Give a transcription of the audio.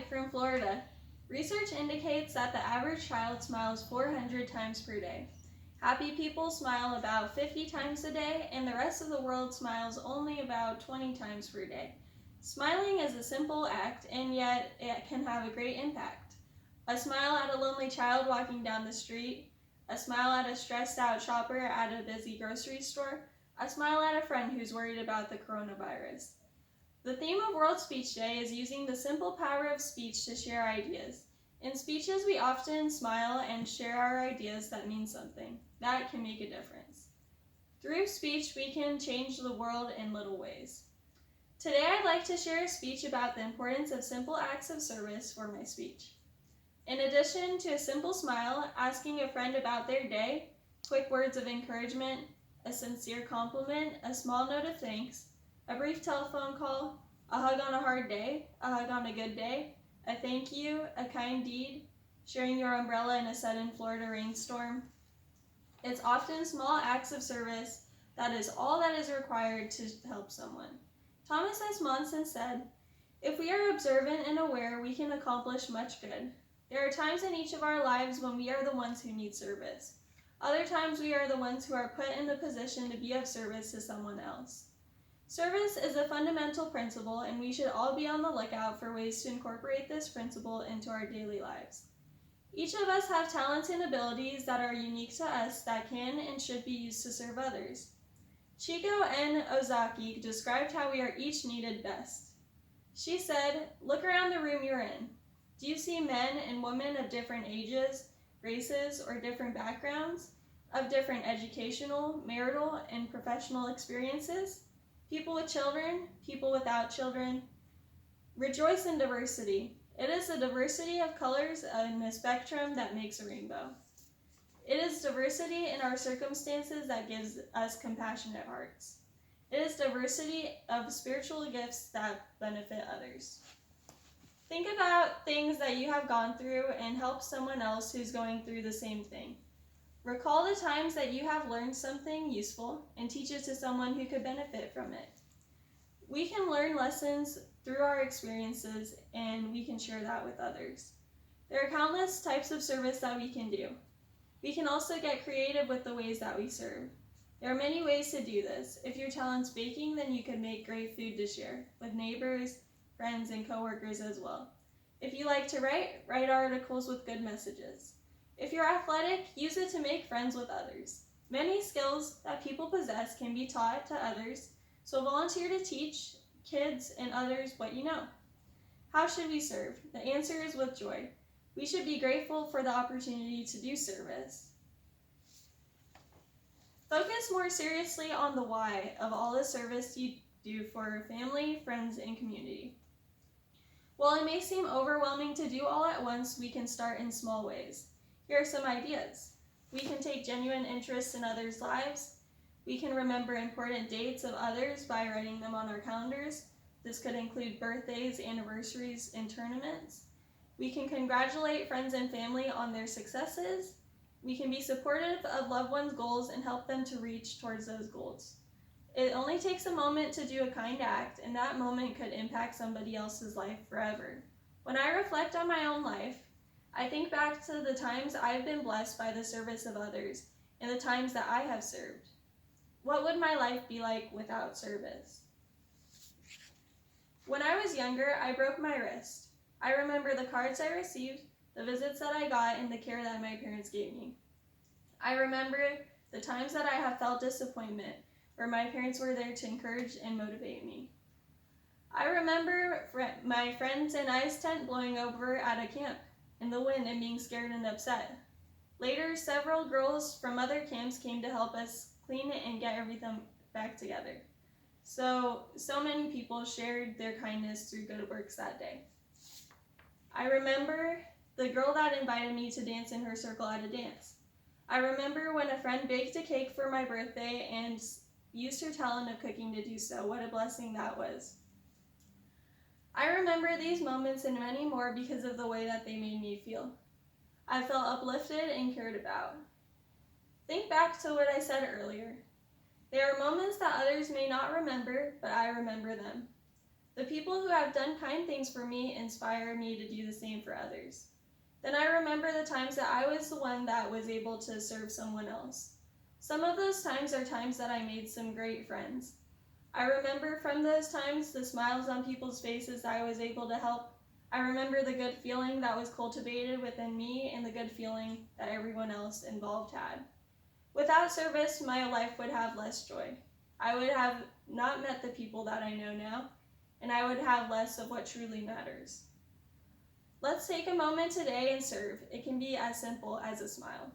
from Florida. Research indicates that the average child smiles 400 times per day. Happy people smile about 50 times a day, and the rest of the world smiles only about 20 times per day. Smiling is a simple act, and yet it can have a great impact. A smile at a lonely child walking down the street, a smile at a stressed out shopper at a busy grocery store, a smile at a friend who's worried about the coronavirus. The theme of World Speech Day is using the simple power of speech to share ideas. In speeches, we often smile and share our ideas that mean something. That can make a difference. Through speech, we can change the world in little ways. Today, I'd like to share a speech about the importance of simple acts of service for my speech. In addition to a simple smile, asking a friend about their day, quick words of encouragement, a sincere compliment, a small note of thanks, a brief telephone call, a hug on a hard day, a hug on a good day, a thank you, a kind deed, sharing your umbrella in a sudden Florida rainstorm. It's often small acts of service that is all that is required to help someone. Thomas S. Monson said, "If we are observant and aware, we can accomplish much good. There are times in each of our lives when we are the ones who need service. Other times we are the ones who are put in the position to be of service to someone else." Service is a fundamental principle, and we should all be on the lookout for ways to incorporate this principle into our daily lives. Each of us have talents and abilities that are unique to us that can and should be used to serve others. Chiko N. Ozaki described how we are each needed best. She said, "Look around the room you're in. Do you see men and women of different ages, races, or different backgrounds, of different educational, marital, and professional experiences? People with children, people without children. Rejoice in diversity. It is the diversity of colors in the spectrum that makes a rainbow. It is diversity in our circumstances that gives us compassionate hearts. It is diversity of spiritual gifts that benefit others." Think about things that you have gone through and help someone else who's going through the same thing. Recall the times that you have learned something useful and teach it to someone who could benefit from it. We can learn lessons through our experiences, and we can share that with others. There are countless types of service that we can do. We can also get creative with the ways that we serve. There are many ways to do this. If your talent's baking, then you can make great food to share with neighbors, friends, and coworkers as well. If you like to write articles with good messages. If you're athletic, use it to make friends with others. Many skills that people possess can be taught to others, so volunteer to teach kids and others what you know. How should we serve? The answer is with joy. We should be grateful for the opportunity to do service. Focus more seriously on the why of all the service you do for family, friends, and community. While it may seem overwhelming to do all at once, we can start in small ways. Here are some ideas. We can take genuine interest in others' lives. We can remember important dates of others by writing them on our calendars. This could include birthdays, anniversaries, and tournaments. We can congratulate friends and family on their successes. We can be supportive of loved ones' goals and help them to reach towards those goals. It only takes a moment to do a kind act, and that moment could impact somebody else's life forever. When I reflect on my own life, I think back to the times I've been blessed by the service of others and the times that I have served. What would my life be like without service? When I was younger, I broke my wrist. I remember the cards I received, the visits that I got, and the care that my parents gave me. I remember the times that I have felt disappointment, where my parents were there to encourage and motivate me. I remember my friends and I's tent blowing over at a camp in the wind and being scared and upset. Later, several girls from other camps came to help us clean it and get everything back together. So many people shared their kindness through good works that day. I remember the girl that invited me to dance in her circle at a dance. I remember when a friend baked a cake for my birthday and used her talent of cooking to do so. What a blessing that was. I remember these moments and many more because of the way that they made me feel. I felt uplifted and cared about. Think back to what I said earlier. There are moments that others may not remember, but I remember them. The people who have done kind things for me inspire me to do the same for others. Then I remember the times that I was the one that was able to serve someone else. Some of those times are times that I made some great friends. I remember from those times the smiles on people's faces that I was able to help. I remember the good feeling that was cultivated within me and the good feeling that everyone else involved had. Without service, my life would have less joy. I would have not met the people that I know now, and I would have less of what truly matters. Let's take a moment today and serve. It can be as simple as a smile.